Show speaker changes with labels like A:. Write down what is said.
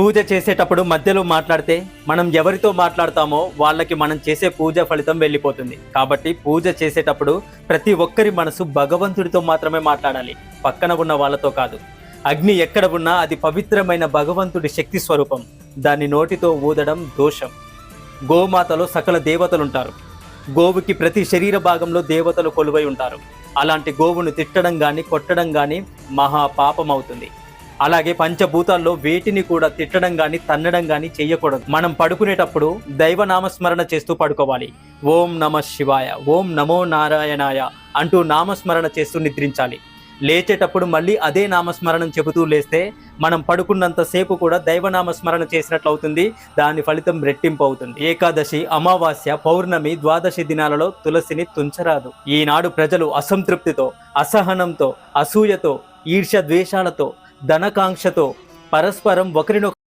A: పూజ చేసేటప్పుడు మధ్యలో మాట్లాడితే మనం ఎవరితో మాట్లాడతామో వాళ్ళకి మనం చేసే పూజ ఫలితం వెళ్ళిపోతుంది. కాబట్టి పూజ చేసేటప్పుడు ప్రతి ఒక్కరి మనసు భగవంతుడితో మాత్రమే మాట్లాడాలి, పక్కన ఉన్న వాళ్ళతో కాదు. అగ్ని ఎక్కడ ఉన్నా అది పవిత్రమైన భగవంతుడి శక్తి స్వరూపం. దాన్ని నోటితో ఊదడం దోషం. గోమాతలో సకల దేవతలుంటారు. గోవుకి ప్రతి శరీర భాగంలో దేవతలు కొలువై ఉంటారు. అలాంటి గోవును తిట్టడం కానీ కొట్టడం కానీ మహా పాపం అవుతుంది. అలాగే పంచభూతాల్లో వేటిని కూడా తిట్టడం కానీ తన్నడం కానీ చెయ్యకూడదు. మనం పడుకునేటప్పుడు దైవనామస్మరణ చేస్తూ పడుకోవాలి. ఓం నమ శివాయ, ఓం నమో నారాయణాయ అంటూ నామస్మరణ చేస్తూ నిద్రించాలి. లేచేటప్పుడు మళ్ళీ అదే నామస్మరణం చెబుతూ లేస్తే మనం పడుకున్నంతసేపు కూడా దైవనామస్మరణ చేసినట్లు అవుతుంది. దాని ఫలితం రెట్టింపు అవుతుంది. ఏకాదశి, అమావాస్య, పౌర్ణమి, ద్వాదశి దినాలలో తులసిని తుంచరాదు. ఈనాడు ప్రజలు అసంతృప్తితో, అసహనంతో, అసూయతో, ఈర్ష్య ద్వేషాలతో, ధనకాంక్షతో పరస్పరం ఒకరినొకరు